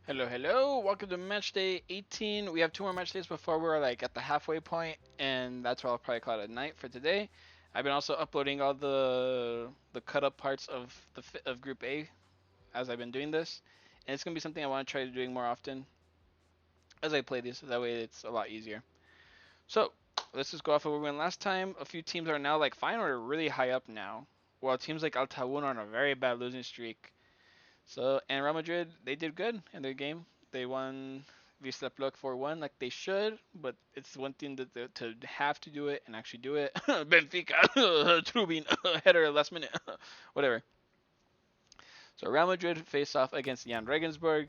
Hello, hello. Welcome to Matchday 18. We have two more match days before we're like at the halfway point, and that's where I'll probably call it a night for today. I've been also uploading all the cut up parts of of Group A as I've been doing this, and it's gonna be something I want to try doing more often as I play this. That way, it's a lot easier. So let's just go off of where we went last time. A few teams are now like fine or really high up now, while teams like Al Tawun are on a very bad losing streak. So, and Real Madrid, they did good in their game. They won Vista Plug 4-1 like they should, but it's one thing to have to do it and actually do it. Benfica, Trubin, header last minute, whatever. So Real Madrid face off against Jan Regensburg.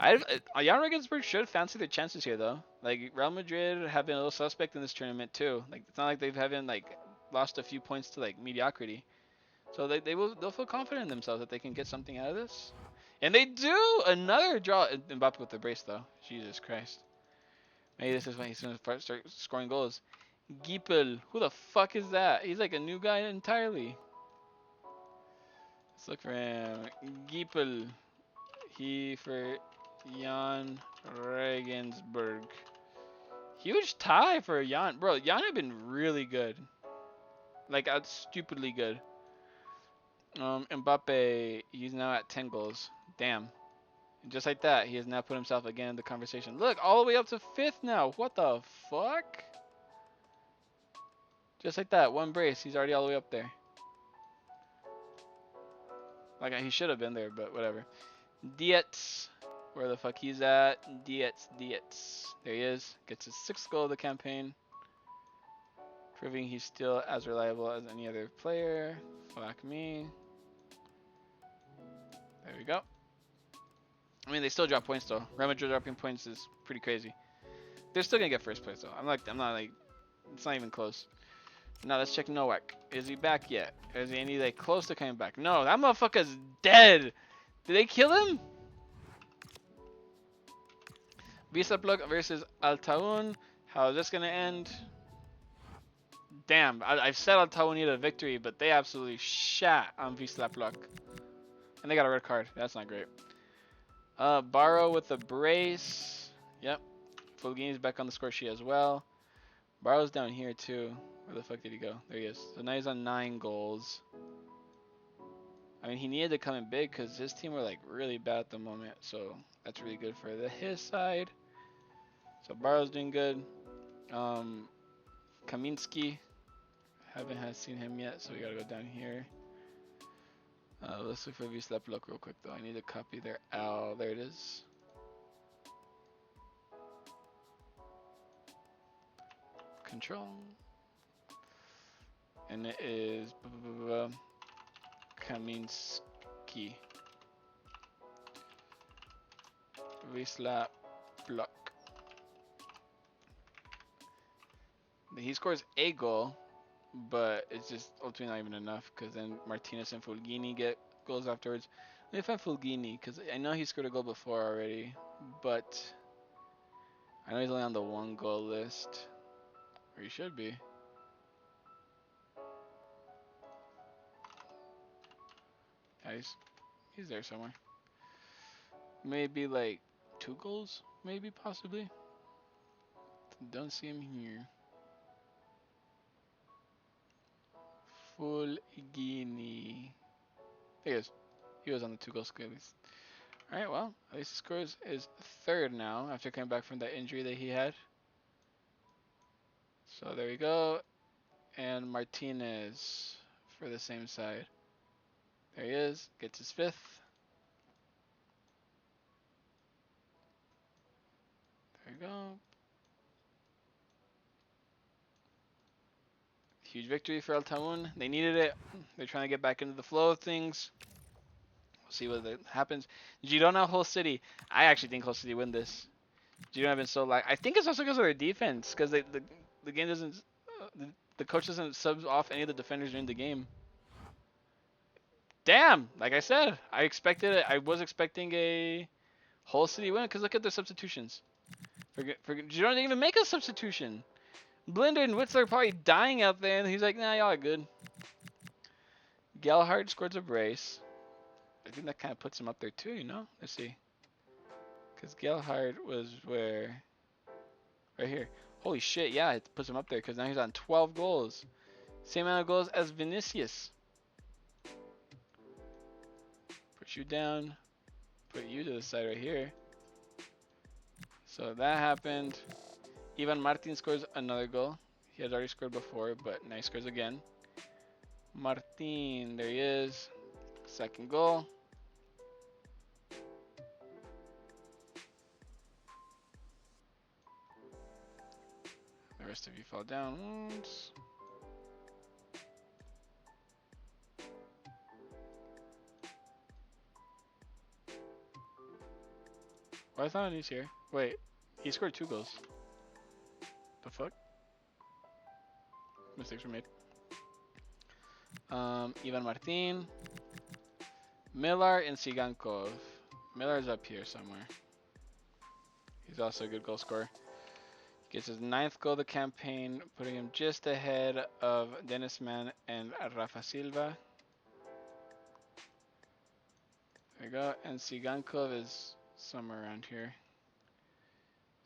Jan Regensburg should fancy their chances here though. Like Real Madrid have been a little suspect in this tournament too. Like it's not like they've haven't like lost a few points to like mediocrity. So they'll feel confident in themselves that they can get something out of this. And they do another draw. Mbappe with the brace though. Jesus Christ. Maybe this is when he's gonna start scoring goals. Giepel, who the fuck is that? He's like a new guy entirely. Let's look for him. Giepel. He for Jan Regensburg. Huge tie for Jan. Bro, Jan have been really good. Like, stupidly good. Mbappe, he's now at 10 goals. Damn. And just like that, he has now put himself again in the conversation. Look, all the way up to 5th now. What the fuck? Just like that, one brace, he's already all the way up there. Like, he should have been there, but whatever. Dietz, where the fuck he's at? Dietz. There he is. Gets his 6th goal of the campaign. Proving he's still as reliable as any other player. Fuck me. There we go. I mean, they still drop points though. Real Madrid dropping points is pretty crazy. They're still gonna get first place though. I'm not like, it's not even close. Now let's check Nowak. Is he back yet? Is he any like close to coming back? No, that motherfucker's dead. Did they kill him? Visa Plug versus Altaun. How is this gonna end? Damn, I've said Altaun needed a victory, but they absolutely shat on Visa Plug. And they got a red card. That's not great. Barrow with the brace. Yep. Fulgini's back on the score sheet as well. Barrow's down here too. Where the fuck did he go? There he is. So now he's on 9 goals. I mean, he needed to come in big because his team were like really bad at the moment. So that's really good for his side. So Barrow's doing good. Kaminsky. Haven't seen him yet, so we gotta go down here. Let's look for Wisla Block real quick though. I need to copy their L. There it is. Control. And it is Kaminsky. Wisla Block. He scores a goal, but it's just ultimately not even enough because then Martinez and Fulgini get goals afterwards. Let me find Fulgini because I know he scored a goal before already, but I know he's only on the 1 goal list, or he should be. Yeah, he's there somewhere. Maybe like 2 goals, maybe possibly. Don't see him here. Fulgini. There he is. He was on the 2 goal score list. Alright, well, at least he scores his 3rd now after coming back from that injury that he had. So there we go. And Martinez for the same side. There he is. Gets his 5th. There we go. Huge victory for El Taun. They needed it. They're trying to get back into the flow of things. We'll see what happens. Girona, Hull City. I actually think Hull City win this. Girona have been so like. I think it's also because of their defense. Because the game doesn't. The coach doesn't sub off any of the defenders during the game. Damn, like I said, I was expecting a Hull City win because look at their substitutions. Girona didn't even make a substitution. Blinder and Whitzler are probably dying out there, and he's like, nah, y'all are good. Gelhardt scores a brace. I think that kind of puts him up there too, you know? Let's see. Because Gelhardt was where? Right here. Holy shit, yeah, it puts him up there because now he's on 12 goals. Same amount of goals as Vinicius. Put you down. Put you to the side right here. So that happened. Ivan Martin scores another goal. He has already scored before, but now he scores again. Martin, there he is. Second goal. The rest of you fall down once. Why I thought he's here? Wait, he scored 2 goals. The fuck? Mistakes were made. Ivan Martin, Millar, and Sigankov. Millar's up here somewhere. He's also a good goal scorer. Gets his 9th goal of the campaign, putting him just ahead of Dennis Mann and Rafa Silva. There we go. And Sigankov is somewhere around here.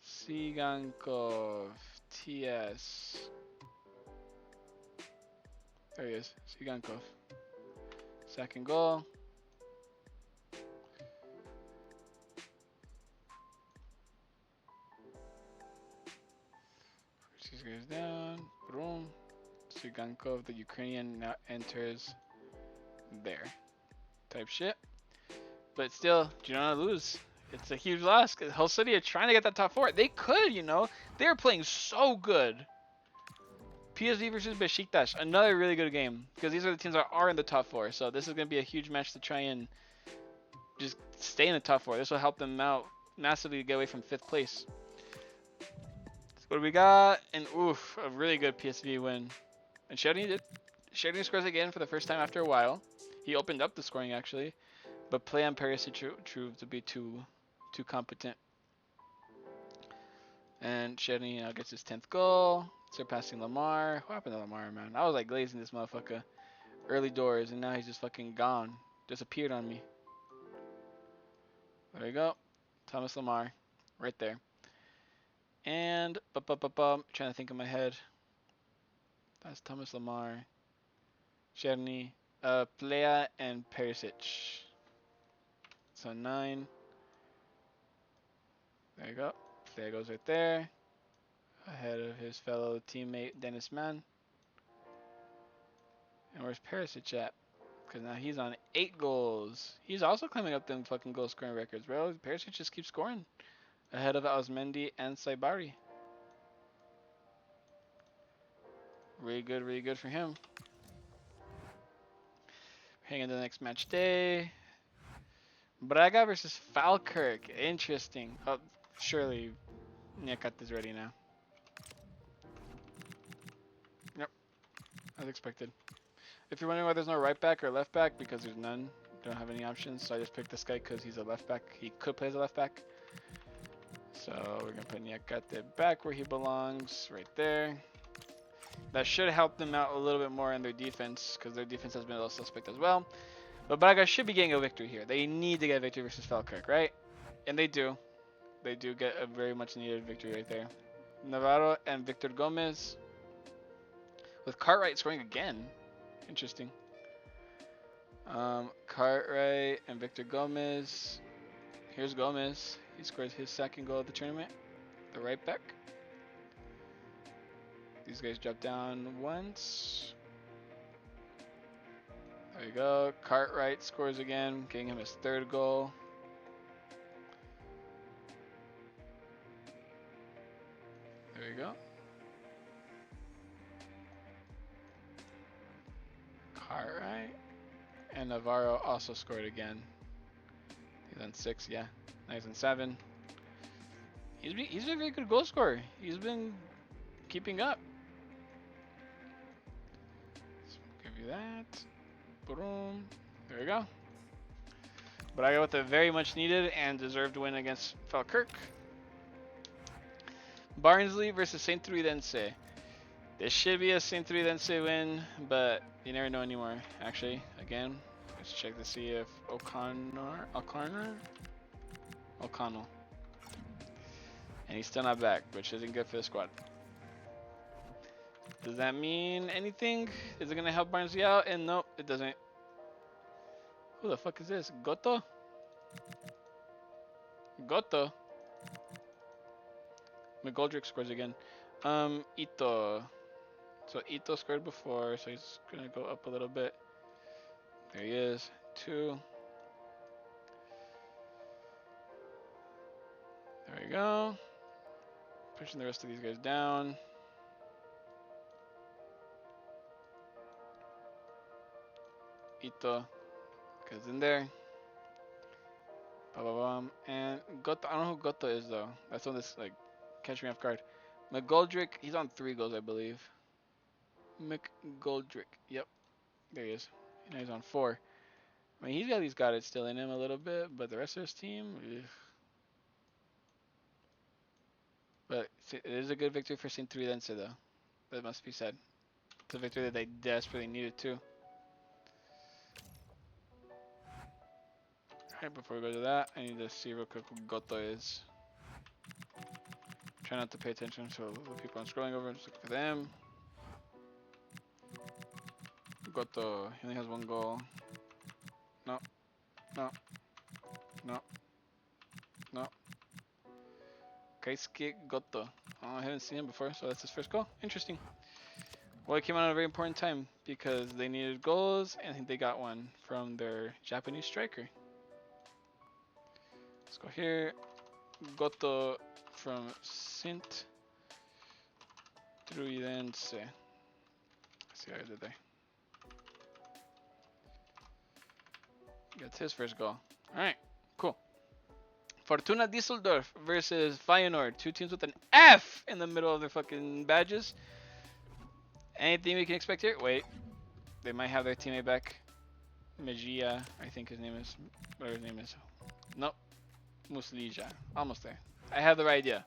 Sigankov, TS. There he is, Sigankov. Second goal. First he goes down. Boom. Sigankov, the Ukrainian, now enters there. Type shit. But still, do not lose. It's a huge loss. Hull City are trying to get that top 4. They could, you know. They're playing so good. PSV versus Besiktas, another really good game because these are the teams that are in the top 4. So this is going to be a huge match to try and just stay in the top 4. This will help them out massively to get away from 5th place. So what do we got? And oof, a really good PSV win. And Sheridan scores again for the first time after a while. He opened up the scoring actually, but play on Perisic proved to be too competent. And Sheridan gets his 10th goal. Surpassing Lamar. What happened to Lamar, man? I was like glazing this motherfucker early doors, and now he's just fucking gone. Disappeared on me. There we go. Thomas Lamar. Right there. And, trying to think in my head. That's Thomas Lamar. Cherny. Plea and Perisic. So 9. There you go. Plea goes right there. Ahead of his fellow teammate Dennis Mann. And where's Perisic at? Because now he's on 8 goals. He's also climbing up them fucking goal scoring records, bro. Perisic just keeps scoring. Ahead of Osmendi and Saibari. Really good for him. Hanging to the next match day. Braga versus Falkirk. Interesting. Oh, surely Niakat is ready now. Yep, as expected. If you're wondering why there's no right back or left back, because there's none. Don't have any options, so I just picked this guy because he's a left back. He could play as a left back. So we're going to put Niakate back where he belongs, right there. That should help them out a little bit more in their defense, because their defense has been a little suspect as well. But Braga should be getting a victory here. They need to get a victory versus Falkirk, right? And they do. They do get a very much needed victory right there. Navarro and Victor Gomez. With Cartwright scoring again. Interesting. Cartwright and Victor Gomez. Here's Gomez. He scores his 2nd goal of the tournament. The right back. These guys drop down once. There you go. Cartwright scores again, getting him his 3rd goal. There you go. Cartwright. And Navarro also scored again. He's on 6, yeah. Now he's on 7. He's a very good goal scorer. He's been keeping up. Let's give you that. Boom. There we go. But I got with a very much needed and deserved win against Falkirk. Barnsley versus Saint Truidense. This should be a Saint Truidense win, but you never know anymore. Actually, again, let's check to see if O'Connell. And he's still not back, which isn't good for the squad. Does that mean anything? Is it gonna help Barnsley out? And no, it doesn't. Who the fuck is this? Goto? Goto? McGoldrick scores again. Ito. So Ito scored before, so he's gonna go up a little bit. There he is. 2. There we go. Pushing the rest of these guys down. Ito goes in there. Ba-ba-bum. And Goto, I don't know who Goto is though. That's on this, like, catch me off guard. McGoldrick, he's on 3 goals, I believe. McGoldrick, yep, there he is. And he's on 4. I mean, he's at least got it still in him a little bit, but the rest of his team, ugh. But it is a good victory for St. Trudense though. That must be said. It's a victory that they desperately needed too. Alright, before we go to that, I need to see real quick who Goto is. Try not to pay attention to the people I'm scrolling over, just look for them. Goto, he only has 1 goal. No. No. No. No. Keisuke Goto. Oh, I haven't seen him before, so that's his first goal. Interesting. Well, it came out at a very important time because they needed goals and they got one from their Japanese striker. Let's go here. Goto from St. Trudense. Let's see how I did there. That's his first goal. Alright, cool. Fortuna Düsseldorf versus Feyenoord. 2 teams with an F in the middle of their fucking badges. Anything we can expect here? Wait. They might have their teammate back. Mejia, I think his name is. Whatever his name is. Nope. Muslija. Almost there. I have the right idea.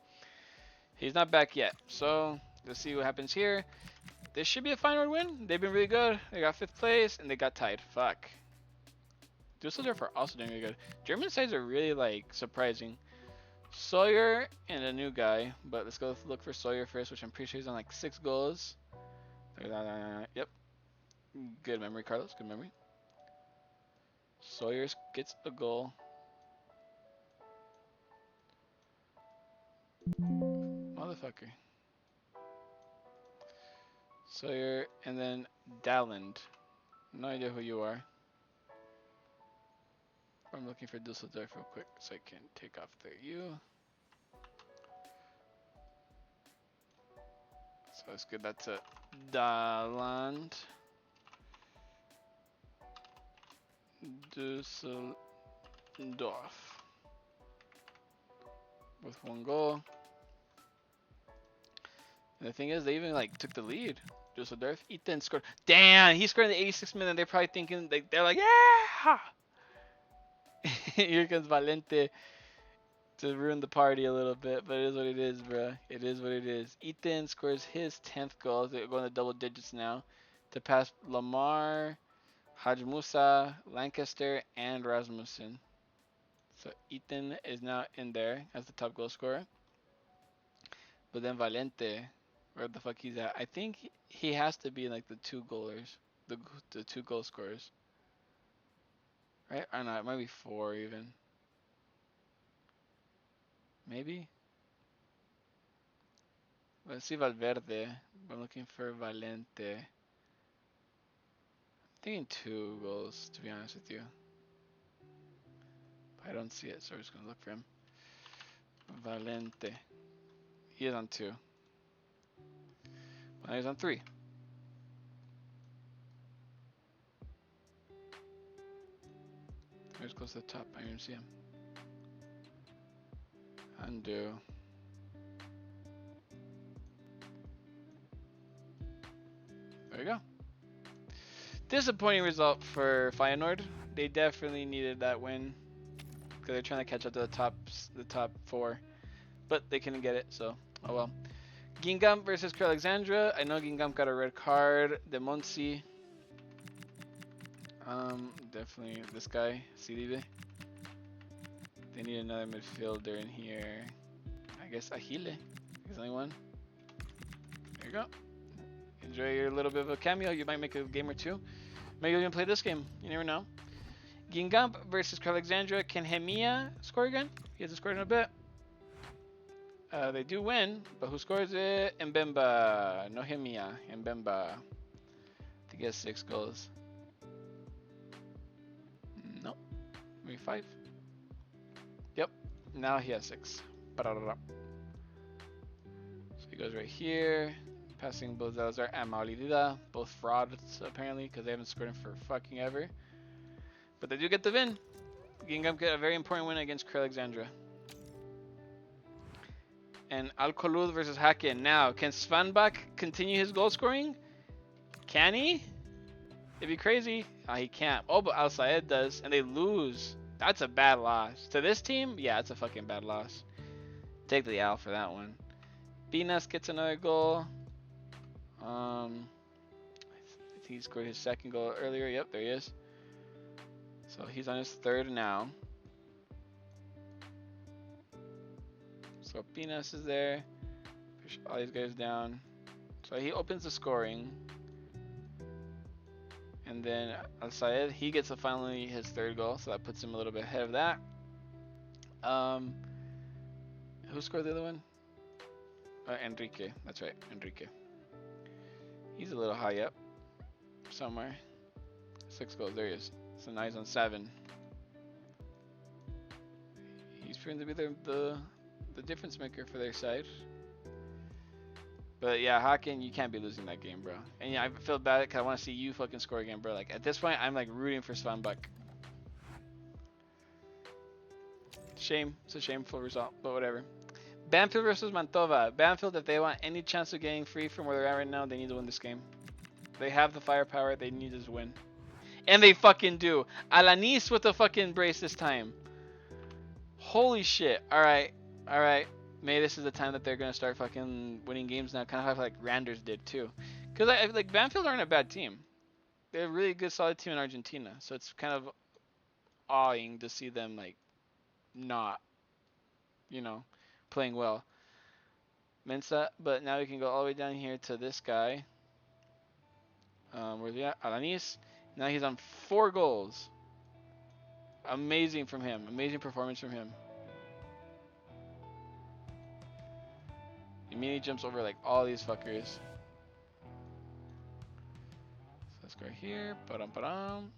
He's not back yet. So, let's see what happens here. This should be a Feyenoord win. They've been really good. They got 5th place and they got tied. Fuck. Düsseldorf are also doing really good. German sides are really, like, surprising. Sawyer and a new guy. But let's go look for Sawyer first, which I'm pretty sure he's on, like, 6 goals. Yep. Good memory, Carlos. Good memory. Sawyer gets a goal. Motherfucker. Sawyer and then Dalland. No idea who you are. I'm looking for Dusseldorf real quick so I can take off their U. So that's good. That's a Dalland. Dusseldorf. With 1 goal. And the thing is, they even like took the lead. Dusseldorf. Ethan scored. Damn, he scored in the 86th minute. They're probably thinking, they're like, yeah! Here comes Valente to ruin the party a little bit, but it is what it is, bro. It is what it is. Ethan scores his 10th goal. They're going to double digits now to pass Lamar, Haj Musa, Lancaster, and Rasmussen. So Ethan is now in there as the top goal scorer. But then Valente, where the fuck he's at? I think he has to be like the 2 goalers, the 2 goal scorers. Right? Or not, it might be 4 even. Maybe? Let's see Valverde. I'm looking for Valente. I'm thinking 2 goals, to be honest with you. But I don't see it, so we're just going to look for him. Valente. He is on 2. Well, he's on 3. Where's close to the top? I don't even see him. Undo. There we go. Disappointing result for Feyenoord. They definitely needed that win because they're trying to catch up to the top 4, but they couldn't get it. So, oh well. Guingamp versus Alexandra. I know Guingamp got a red card. De Monsi. Definitely this guy, Silibe. They need another midfielder in here. I guess Achille. There's only one. There you go. Enjoy your little bit of a cameo. You might make a game or two. Maybe you'll even play this game. You never know. Gingamp versus Alexandra. Can Hemia score again? He hasn't scored in a bit. They do win, but who scores it? Mbemba. No Hemia. Mbemba. To get 6 goals. Nope. Maybe 5. Yep. Now he has 6. So he goes right here. Passing both Zalazar and Maulidida. Both frauds, apparently, because they haven't scored him for fucking ever. But they do get the win. Gingamp get a very important win against Alexandra. And Al-Kholoud versus Haken. Now, can Svanbak continue his goal scoring? Can he? It'd be crazy. He can't. Oh, but Al Sayed does. And they lose. That's a bad loss. To this team? Yeah, it's a fucking bad loss. Take the Al for that one. Binas gets another goal. I think he scored his 2nd goal earlier. Yep, there he is. So he's on his 3rd now. So Pinas is there. Push all these guys down. So he opens the scoring. And then Al Sayed, he gets finally his 3rd goal. So that puts him a little bit ahead of that. Who scored the other one? Enrique. That's right, Enrique. He's a little high up. Somewhere. 6 goals. There he is. So now he's on 7. He's proven to be the difference maker for their side. But yeah, Haken, you can't be losing that game, bro. And yeah, I feel bad because I want to see you fucking score again, bro. Like at this point, I'm like rooting for Svanbak. Shame. It's a shameful result, but whatever. Banfield versus Mantova. Banfield, if they want any chance of getting free from where they're at right now, they need to win this game. They have the firepower. They need to win. And they fucking do. Alanis with the fucking brace this time. Holy shit. Alright. Alright. Maybe this is the time that they're going to start fucking winning games now. Kind of like Randers did too. Because like Banfield aren't a bad team. They're a really good solid team in Argentina. So it's kind of awing to see them like not, you know, playing well. Mensa. But now we can go all the way down here to this guy. Where's he at? Alanis. Now he's on 4 goals. Amazing from him. Amazing performance from him. Immediately jumps over like all these fuckers. So let's go here. Ba-dum-ba-dum.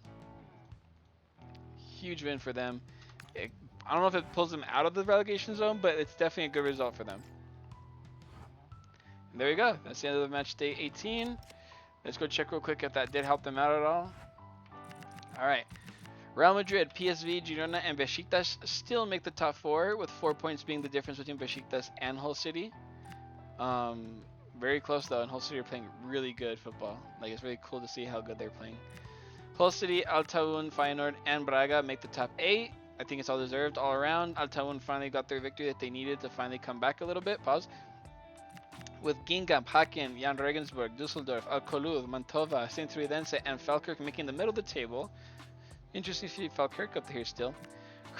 Huge win for them. I don't know if it pulls them out of the relegation zone, but it's definitely a good result for them. And there we go. That's the end of the match day 18. Let's go check real quick if that did help them out at all. Alright. Real Madrid, PSV, Girona, and Besiktas still make the top 4, with 4 points being the difference between Besiktas and Hull City. Very close though, and Hull City are playing really good football. Like, it's really cool to see how good they're playing. Hull City, Altaun, Feyenoord, and Braga make the top 8. I think it's all deserved all around. Altaun finally got their victory that they needed to finally come back a little bit. Pause. With Gingamp, Haken, Jan Regensburg, Düsseldorf, Al-Kholoud, Mantova, Saint-Truidense, and Falkirk making the middle of the table. Interesting to see Falkirk up here still.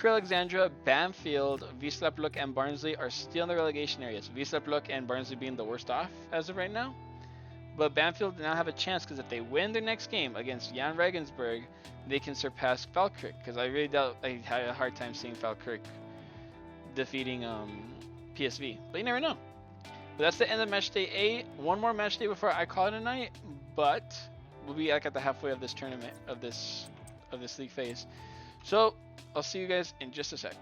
Alexandra, Banfield, Wisla Plock, and Barnsley are still in the relegation areas. Wisla Plock and Barnsley being the worst off as of right now. But Banfield now have a chance because if they win their next game against Jan Regensburg, they can surpass Falkirk. Because I really doubt I had a hard time seeing Falkirk defeating PSV. But you never know. But that's the end of match day 8. One more match day before I call it a night. But we'll be like at the halfway of this tournament, of this league phase. So I'll see you guys in just a sec.